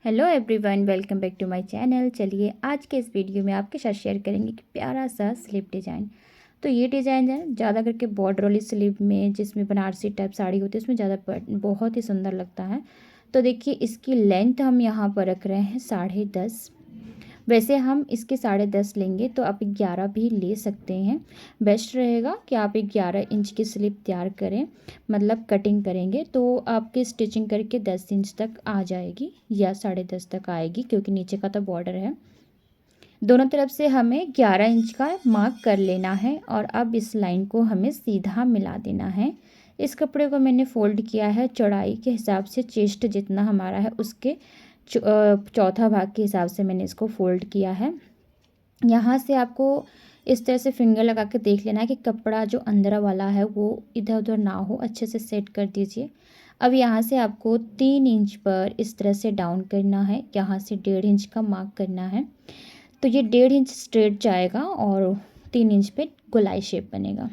Hello everyone, welcome back to my channel. चलिए आज के इस वीडियो में आपके साथ शेयर करेंगे कि प्यारा सा स्लीव डिज़ाइन। तो ये डिज़ाइन है ज़्यादा करके बॉर्डर वाली स्लीव में, जिसमें बनारसी टाइप साड़ी होती है उसमें ज़्यादा बहुत ही सुंदर लगता है। तो देखिए इसकी लेंथ हम यहाँ पर रख रहे हैं 10.5। वैसे हम इसके 10.5 लेंगे तो आप 11 भी ले सकते हैं। बेस्ट रहेगा कि आप 11 इंच की स्लीव तैयार करें, मतलब कटिंग करेंगे तो आपकी स्टिचिंग करके 10 इंच तक आ जाएगी या 10.5 तक आएगी, क्योंकि नीचे का तो बॉर्डर है। दोनों तरफ से हमें 11 इंच का मार्क कर लेना है और अब इस लाइन को हमें सीधा मिला देना है। इस कपड़े को मैंने फ़ोल्ड किया है चौड़ाई के हिसाब से, चेस्ट जितना हमारा है उसके चौथा भाग के हिसाब से मैंने इसको फ़ोल्ड किया है। यहाँ से आपको इस तरह से फिंगर लगा के देख लेना है कि कपड़ा जो अंदर वाला है वो इधर उधर ना हो, अच्छे से सेट कर दीजिए। अब यहाँ से आपको 3 इंच पर इस तरह से डाउन करना है, यहाँ से 1.5 इंच का मार्क करना है। तो ये 1.5 इंच स्ट्रेट जाएगा और 3 इंच पे गोलाई शेप बनेगा।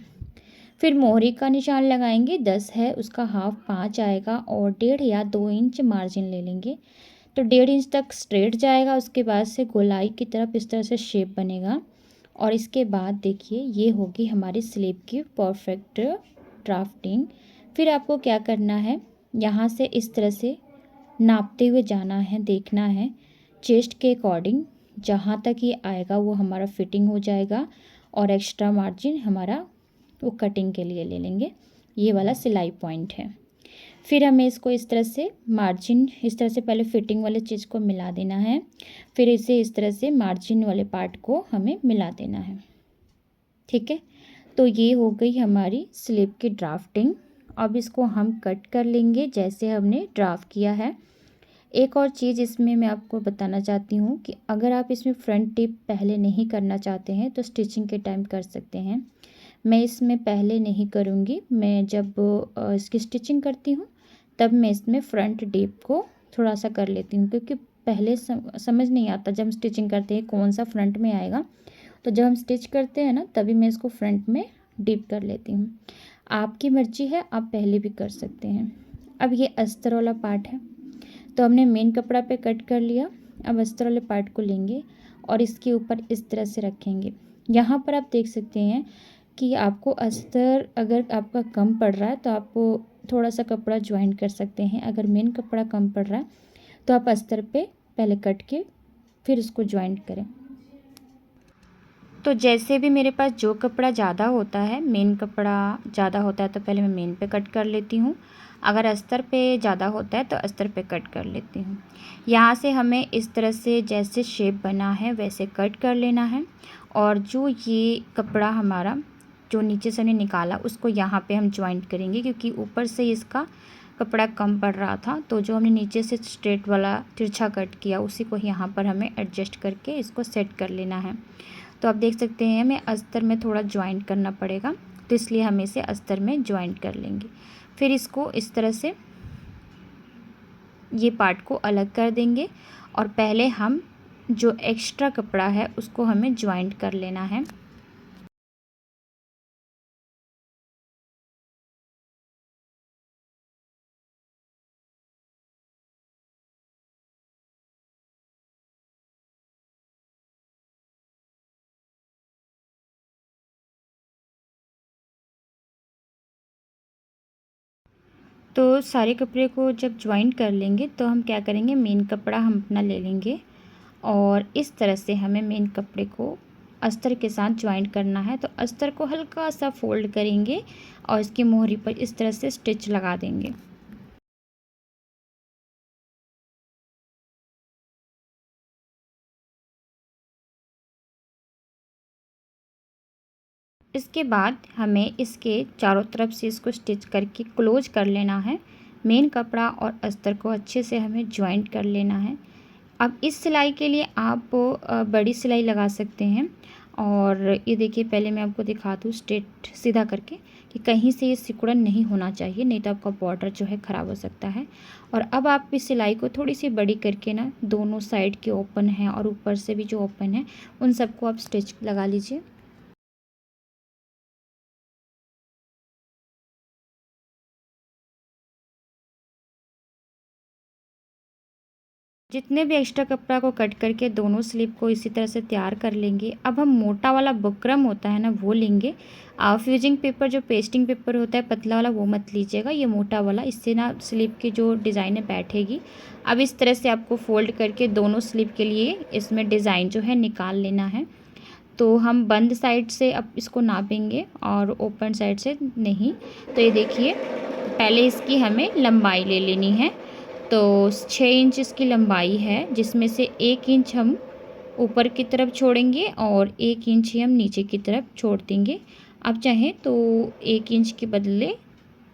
फिर मोहरी का निशान लगाएंगे, 10 है उसका हाफ 5 आएगा और 1.5 या 2 इंच मार्जिन ले लेंगे। तो 1.5 इंच तक स्ट्रेट जाएगा, उसके बाद से गोलाई की तरफ इस तरह से शेप बनेगा। और इसके बाद देखिए ये होगी हमारी स्लीव की परफेक्ट ड्राफ्टिंग। फिर आपको क्या करना है, यहाँ से इस तरह से नापते हुए जाना है, देखना है चेस्ट के अकॉर्डिंग जहाँ तक ये आएगा वो हमारा फिटिंग हो जाएगा और एक्स्ट्रा मार्जिन हमारा वो कटिंग के लिए ले लेंगे। ये वाला सिलाई पॉइंट है। फिर हमें इसको इस तरह से मार्जिन, इस तरह से पहले फिटिंग वाले चीज़ को मिला देना है, फिर इसे इस तरह से मार्जिन वाले पार्ट को हमें मिला देना है। ठीक है, तो ये हो गई हमारी स्लीव की ड्राफ्टिंग। अब इसको हम कट कर लेंगे जैसे हमने ड्राफ्ट किया है। एक और चीज़ इसमें मैं आपको बताना चाहती हूँ कि अगर आप इसमें फ्रंट टिप पहले नहीं करना चाहते हैं तो स्टिचिंग के टाइम कर सकते हैं। मैं इसमें पहले नहीं करूँगी, मैं जब इसकी स्टिचिंग करती हूँ तब मैं इसमें फ्रंट डीप को थोड़ा सा कर लेती हूँ, क्योंकि पहले समझ नहीं आता जब हम स्टिचिंग करते हैं कौन सा फ्रंट में आएगा। तो जब हम स्टिच करते हैं ना तभी मैं इसको फ्रंट में डीप कर लेती हूँ। आपकी मर्जी है, आप पहले भी कर सकते हैं। अब ये अस्तर वाला पार्ट है, तो हमने मेन कपड़ा पे कट कर लिया। अब अस्तर वाले पार्ट को लेंगे और इसके ऊपर इस तरह से रखेंगे। यहाँ पर आप देख सकते हैं कि आपको अस्तर अगर आपका कम पड़ रहा है तो आप थोड़ा सा कपड़ा ज्वाइन कर सकते हैं। अगर मेन कपड़ा कम पड़ रहा है तो आप अस्तर पे पहले कट के फिर उसको ज्वाइन करें। तो जैसे भी मेरे पास जो कपड़ा ज़्यादा होता है, मेन कपड़ा ज़्यादा होता है तो पहले मैं मेन पे कट कर लेती हूँ। अगर अस्तर पे ज़्यादा होता है तो अस्तर पे कट कर लेती हूँ। यहाँ से हमें इस तरह से जैसे शेप बना है वैसे कट कर लेना है। और जो ये कपड़ा हमारा जो नीचे से हमने निकाला उसको यहाँ पे हम ज्वाइंट करेंगे, क्योंकि ऊपर से इसका कपड़ा कम पड़ रहा था। तो जो हमने नीचे से स्ट्रेट वाला तिरछा कट किया उसी को यहाँ पर हमें एडजस्ट करके इसको सेट कर लेना है। तो आप देख सकते हैं हमें अस्तर में थोड़ा ज्वाइंट करना पड़ेगा, तो इसलिए हम इसे अस्तर में ज्वाइंट कर लेंगे। फिर इसको इस तरह से ये पार्ट को अलग कर देंगे और पहले हम जो एक्स्ट्रा कपड़ा है उसको हमें ज्वाइंट कर लेना है। तो सारे कपड़े को जब ज्वाइंट कर लेंगे तो हम क्या करेंगे, मेन कपड़ा हम अपना ले लेंगे और इस तरह से हमें मेन कपड़े को अस्तर के साथ ज्वाइंट करना है। तो अस्तर को हल्का सा फोल्ड करेंगे और इसकी मोहरी पर इस तरह से स्टिच लगा देंगे। इसके बाद हमें इसके चारों तरफ से इसको स्टिच करके क्लोज कर लेना है। मेन कपड़ा और अस्तर को अच्छे से हमें ज्वाइंट कर लेना है। अब इस सिलाई के लिए आप बड़ी सिलाई लगा सकते हैं। और ये देखिए पहले मैं आपको दिखा दूँ स्ट्रेट सीधा करके कि कहीं से ये सिकुड़न नहीं होना चाहिए, नहीं तो आपका बॉर्डर जो है ख़राब हो सकता है। और अब आप इस सिलाई को थोड़ी सी बड़ी करके ना, दोनों साइड के ओपन हैं और ऊपर से भी जो ओपन है उन सबको आप स्टिच लगा लीजिए। जितने भी एक्स्ट्रा कपड़ा को कट करके दोनों स्लीव को इसी तरह से तैयार कर लेंगे। अब हम मोटा वाला बुकरम होता है ना वो लेंगे। आप फ्यूजिंग पेपर जो पेस्टिंग पेपर होता है पतला वाला वो मत लीजिएगा, ये मोटा वाला, इससे ना स्लीव की जो डिज़ाइन है बैठेगी। अब इस तरह से आपको फोल्ड करके दोनों स्लीव के लिए इसमें डिज़ाइन जो है निकाल लेना है। तो हम बंद साइड से अब इसको नापेंगे और ओपन साइड से नहीं। तो ये देखिए, पहले इसकी हमें लंबाई ले लेनी है। तो 6 इंच इसकी लंबाई है, जिसमें से 1 इंच हम ऊपर की तरफ छोड़ेंगे और 1 इंच ही हम नीचे की तरफ छोड़ देंगे। आप चाहें तो 1 इंच के बदले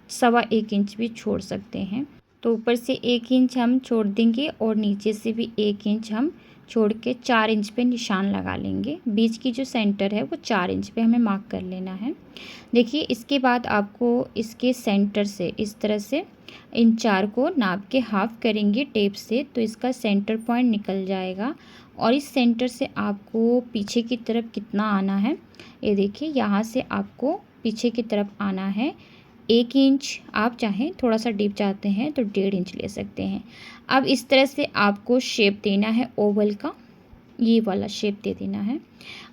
1.25 इंच भी छोड़ सकते हैं। तो ऊपर से 1 इंच हम छोड़ देंगे और नीचे से भी 1 इंच हम छोड़ के 4 इंच पे निशान लगा लेंगे। बीच की जो सेंटर है वो 4 इंच पे हमें मार्क कर लेना है। देखिए, इसके बाद आपको इसके सेंटर से इस तरह से इन 4 को नाप के हाफ करेंगे टेप से, तो इसका सेंटर पॉइंट निकल जाएगा। और इस सेंटर से आपको पीछे की तरफ कितना आना है, ये देखिए, यहाँ से आपको पीछे की तरफ आना है 1 इंच। आप चाहें थोड़ा सा डीप चाहते हैं तो 1.5 इंच ले सकते हैं। अब इस तरह से आपको शेप देना है ओवल का, ये वाला शेप दे देना है।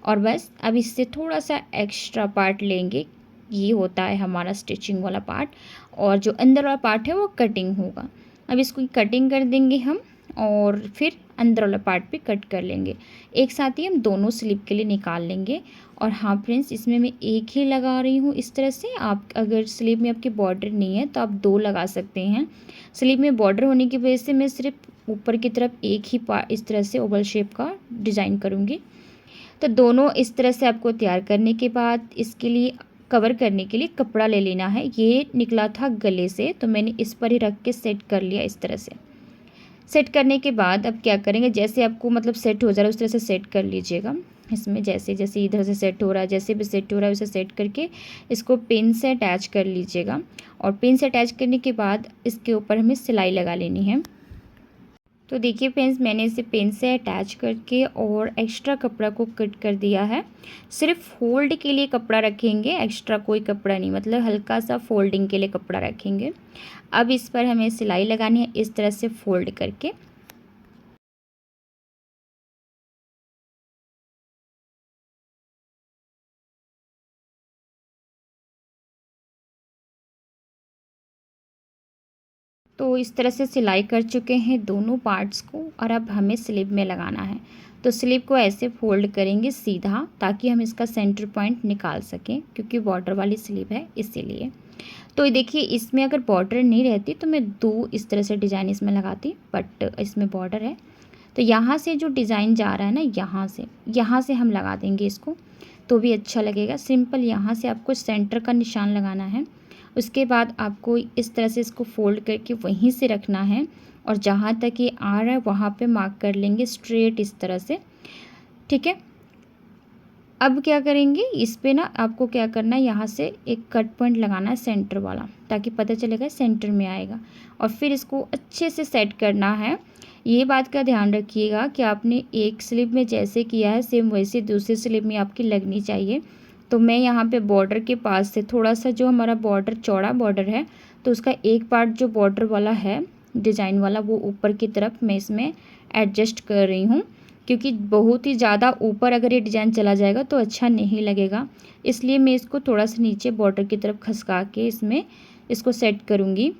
और बस अब इससे थोड़ा सा एक्स्ट्रा पार्ट लेंगे, ये होता है हमारा स्टिचिंग वाला पार्ट, और जो अंदर वाला पार्ट है वो कटिंग होगा। अब इसको कटिंग कर देंगे हम और फिर अंदर वाला पार्ट भी कट कर लेंगे। एक साथ ही हम दोनों स्लीव के लिए निकाल लेंगे। और हाँ फ्रेंड्स, इसमें मैं एक ही लगा रही हूँ इस तरह से। आप अगर स्लीव में आपकी बॉर्डर नहीं है तो आप 2 लगा सकते हैं। स्लीव में बॉर्डर होने की वजह से मैं सिर्फ ऊपर की तरफ एक ही पार्ट इस तरह से ओवल शेप का डिज़ाइन करूँगी। तो दोनों इस तरह से आपको तैयार करने के बाद इसके लिए कवर करने के लिए कपड़ा ले लेना है। ये निकला था गले से, तो मैंने इस पर ही रख के सेट कर लिया इस तरह से। सेट करने के बाद अब क्या करेंगे, जैसे आपको मतलब सेट हो जा रहा है उस तरह से सेट कर लीजिएगा। इसमें जैसे जैसे इधर से सेट हो रहा है, जैसे भी सेट हो रहा है उसे सेट करके इसको पिन से अटैच कर लीजिएगा। और पिन से अटैच करने के बाद इसके ऊपर हमें सिलाई लगा लेनी है। तो देखिए फ्रेंड्स, मैंने इसे पेन से अटैच करके और एक्स्ट्रा कपड़ा को कट कर दिया है। सिर्फ फोल्ड के लिए कपड़ा रखेंगे, एक्स्ट्रा कोई कपड़ा नहीं, मतलब हल्का सा फोल्डिंग के लिए कपड़ा रखेंगे। अब इस पर हमें सिलाई लगानी है इस तरह से फोल्ड करके। तो इस तरह से सिलाई कर चुके हैं दोनों पार्ट्स को, और अब हमें स्लीव में लगाना है। तो स्लीव को ऐसे फोल्ड करेंगे सीधा, ताकि हम इसका सेंटर पॉइंट निकाल सकें, क्योंकि बॉर्डर वाली स्लीव है इसीलिए। तो ये देखिए, इसमें अगर बॉर्डर नहीं रहती तो मैं 2 इस तरह से डिज़ाइन इसमें लगाती, बट इसमें बॉर्डर है। तो यहाँ से जो डिज़ाइन जा रहा है ना, यहाँ से हम लगा देंगे इसको, तो भी अच्छा लगेगा। सिंपल यहाँ से आपको सेंटर का निशान लगाना है। उसके बाद आपको इस तरह से इसको फोल्ड करके वहीं से रखना है, और जहाँ तक ये आ रहा है वहाँ पे मार्क कर लेंगे स्ट्रेट इस तरह से। ठीक है, अब क्या करेंगे, इस पे ना आपको क्या करना है, यहाँ से एक कट पॉइंट लगाना है सेंटर वाला, ताकि पता चलेगा सेंटर में आएगा। और फिर इसको अच्छे से सेट करना है। ये बात का ध्यान रखिएगा कि आपने एक स्लीव में जैसे किया है सेम वैसे दूसरी स्लीव में आपकी लगनी चाहिए। तो मैं यहाँ पे बॉर्डर के पास से थोड़ा सा, जो हमारा बॉर्डर चौड़ा बॉर्डर है, तो उसका एक पार्ट जो बॉर्डर वाला है डिज़ाइन वाला, वो ऊपर की तरफ मैं इसमें एडजस्ट कर रही हूँ, क्योंकि बहुत ही ज़्यादा ऊपर अगर ये डिज़ाइन चला जाएगा तो अच्छा नहीं लगेगा। इसलिए मैं इसको थोड़ा सा नीचे बॉर्डर की तरफ खसका के इसमें इसको सेट करूँगी।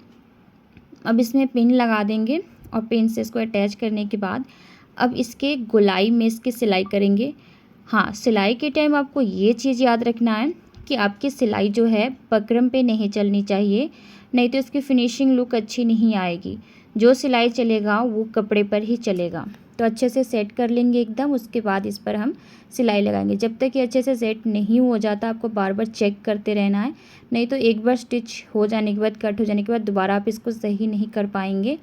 अब इसमें पिन लगा देंगे, और पिन से इसको अटैच करने के बाद अब इसके गोलाई में इसकी सिलाई करेंगे। हाँ, सिलाई के टाइम आपको ये चीज़ याद रखना है कि आपकी सिलाई जो है बकरम पे नहीं चलनी चाहिए, नहीं तो इसकी फिनिशिंग लुक अच्छी नहीं आएगी। जो सिलाई चलेगा वो कपड़े पर ही चलेगा। तो अच्छे से सेट कर लेंगे एकदम, उसके बाद इस पर हम सिलाई लगाएंगे। जब तक ये अच्छे से सेट नहीं हो जाता आपको बार बार चेक करते रहना है, नहीं तो एक बार स्टिच हो जाने के बाद, कट हो जाने के बाद दोबारा आप इसको सही नहीं कर पाएंगे।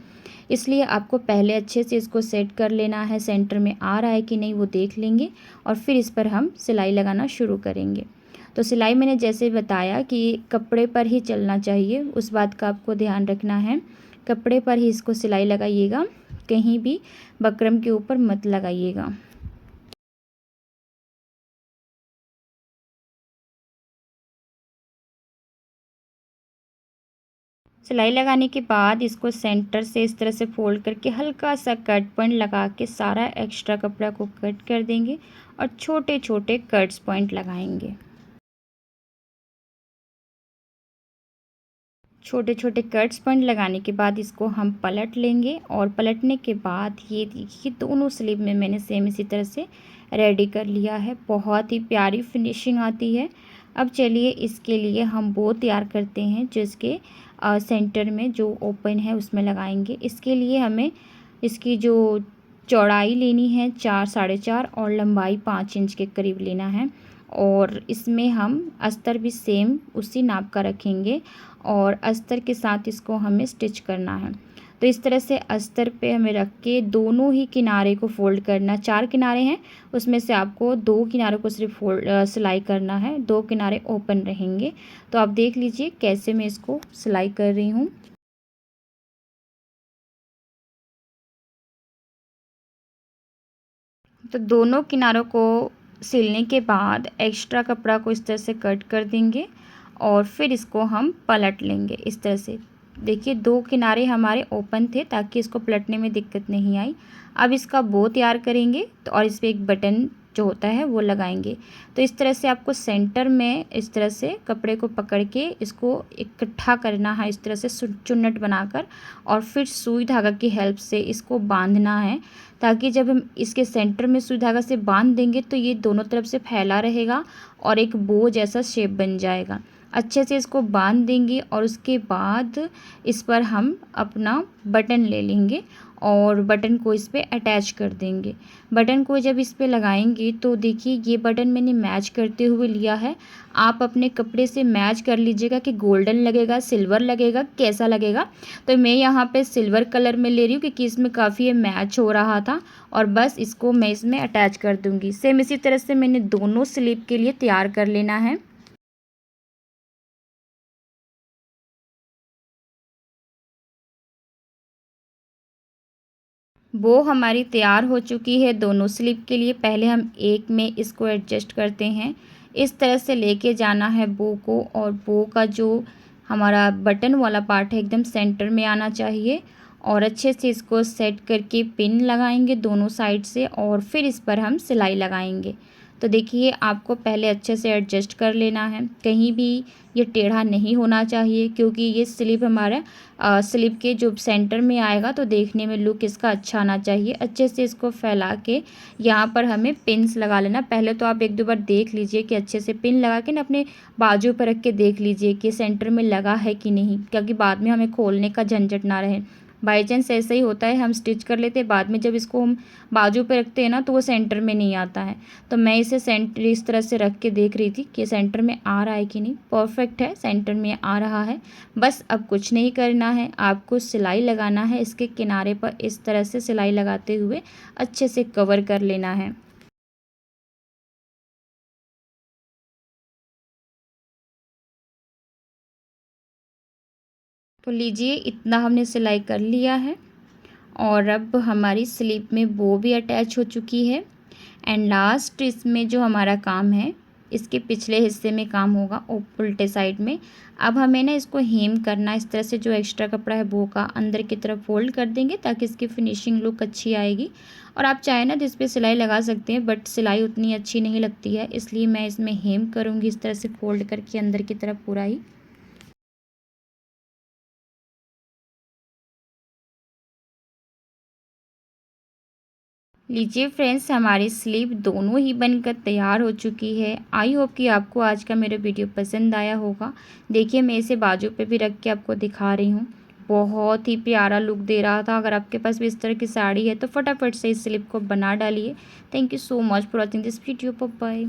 इसलिए आपको पहले अच्छे से इसको सेट कर लेना है, सेंटर में आ रहा है कि नहीं वो देख लेंगे, और फिर इस पर हम सिलाई लगाना शुरू करेंगे। तो सिलाई मैंने जैसे बताया कि कपड़े पर ही चलना चाहिए, उस बात का आपको ध्यान रखना है। कपड़े पर ही इसको सिलाई लगाइएगा, कहीं भी बकरम के ऊपर मत लगाइएगा। सिलाई लगाने के बाद इसको सेंटर से इस तरह से फोल्ड करके हल्का सा कट पॉइंट लगा के सारा एक्स्ट्रा कपड़ा को कट कर देंगे और छोटे छोटे कट्स पॉइंट लगाएंगे। छोटे छोटे कट्स पॉइंट लगाने के बाद इसको हम पलट लेंगे और पलटने के बाद ये देखिए दोनों स्लीव में मैंने सेम इसी तरह से रेडी कर लिया है। बहुत ही प्यारी फिनिशिंग आती है। अब चलिए इसके लिए हम बो तैयार करते हैं, जिसके सेंटर में जो ओपन है उसमें लगाएंगे। इसके लिए हमें इसकी जो चौड़ाई लेनी है 4 साढ़े 4 और लंबाई 5 इंच के करीब लेना है। और इसमें हम अस्तर भी सेम उसी नाप का रखेंगे और अस्तर के साथ इसको हमें स्टिच करना है। तो इस तरह से अस्तर पे हमें रख के दोनों ही किनारे को फोल्ड करना। 4 किनारे हैं, उसमें से आपको 2 किनारों को सिर्फ सिलाई करना है, 2 किनारे ओपन रहेंगे। तो आप देख लीजिए कैसे मैं इसको सिलाई कर रही हूँ। तो दोनों किनारों को सिलने के बाद एक्स्ट्रा कपड़ा को इस तरह से कट कर देंगे और फिर इसको हम पलट लेंगे इस तरह से। देखिए 2 किनारे हमारे ओपन थे ताकि इसको पलटने में दिक्कत नहीं आई। अब इसका बो तैयार करेंगे तो और इस पर एक बटन जो होता है वो लगाएंगे। तो इस तरह से आपको सेंटर में इस तरह से कपड़े को पकड़ के इसको इकट्ठा करना है, इस तरह से चुन्नट बनाकर, और फिर सुई धागा की हेल्प से इसको बांधना है, ताकि जब हम इसके सेंटर में सुई धागा से बांध देंगे तो ये दोनों तरफ से फैला रहेगा और एक बो जैसा शेप बन जाएगा। अच्छे से इसको बांध देंगे और उसके बाद इस पर हम अपना बटन ले लेंगे और बटन को इस पे अटैच कर देंगे। बटन को जब इस पे लगाएंगे तो देखिए ये बटन मैंने मैच करते हुए लिया है। आप अपने कपड़े से मैच कर लीजिएगा कि गोल्डन लगेगा, सिल्वर लगेगा, कैसा लगेगा। तो मैं यहाँ पे सिल्वर कलर में ले रही हूँ क्योंकि इसमें काफ़ी ये मैच हो रहा था। और बस इसको मैं इसमें अटैच कर दूँगी। सेम इसी तरह से मैंने दोनों स्लीव के लिए तैयार कर लेना है। वो हमारी तैयार हो चुकी है दोनों स्लीव के लिए। पहले हम एक में इसको एडजस्ट करते हैं। इस तरह से लेके जाना है बो को, और बो का जो हमारा बटन वाला पार्ट है एकदम सेंटर में आना चाहिए। और अच्छे से इसको सेट करके पिन लगाएंगे दोनों साइड से और फिर इस पर हम सिलाई लगाएंगे। तो देखिए आपको पहले अच्छे से एडजस्ट कर लेना है, कहीं भी ये टेढ़ा नहीं होना चाहिए, क्योंकि ये स्लीव हमारा स्लीव के जो सेंटर में आएगा तो देखने में लुक इसका अच्छा आना चाहिए। अच्छे से इसको फैला के यहाँ पर हमें पिन्स लगा लेना। पहले तो आप 1-2 बार देख लीजिए कि अच्छे से पिन लगा के ना अपने बाजू पर रख के देख लीजिए कि सेंटर में लगा है कि नहीं, क्योंकि बाद में हमें खोलने का झंझट ना रहे। बाई चांस ऐसा ही होता है, हम स्टिच कर लेते हैं, बाद में जब इसको हम बाजू पे रखते हैं ना तो वो सेंटर में नहीं आता है। तो मैं इसे सेंटर इस तरह से रख के देख रही थी कि सेंटर में आ रहा है कि नहीं। परफेक्ट है, सेंटर में आ रहा है। बस अब कुछ नहीं करना है, आपको सिलाई लगाना है। इसके किनारे पर इस तरह से सिलाई लगाते हुए अच्छे से कवर कर लेना है। तो लीजिए इतना हमने सिलाई कर लिया है और अब हमारी स्लीव में बो भी अटैच हो चुकी है। एंड लास्ट इसमें जो हमारा काम है, इसके पिछले हिस्से में काम होगा उल्टे साइड में। अब हमें ना इसको हेम करना, इस तरह से जो एक्स्ट्रा कपड़ा है बो का अंदर की तरफ फोल्ड कर देंगे ताकि इसकी फिनिशिंग लुक अच्छी आएगी। और आप चाहे ना तो इस पर सिलाई लगा सकते हैं, बट सिलाई उतनी अच्छी नहीं लगती है, इसलिए मैं इसमें हेम करूँगी इस तरह से फोल्ड करके अंदर की तरफ पूरा ही। लीजिए फ्रेंड्स, हमारी स्लीव दोनों ही बनकर तैयार हो चुकी है। आई होप कि आपको आज का मेरा वीडियो पसंद आया होगा। देखिए मैं इसे बाजू पे भी रख के आपको दिखा रही हूँ। बहुत ही प्यारा लुक दे रहा था। अगर आपके पास भी इस तरह की साड़ी है तो फटाफट से इस स्लीव को बना डालिए। Thank you so much for watching this video. Bye bye.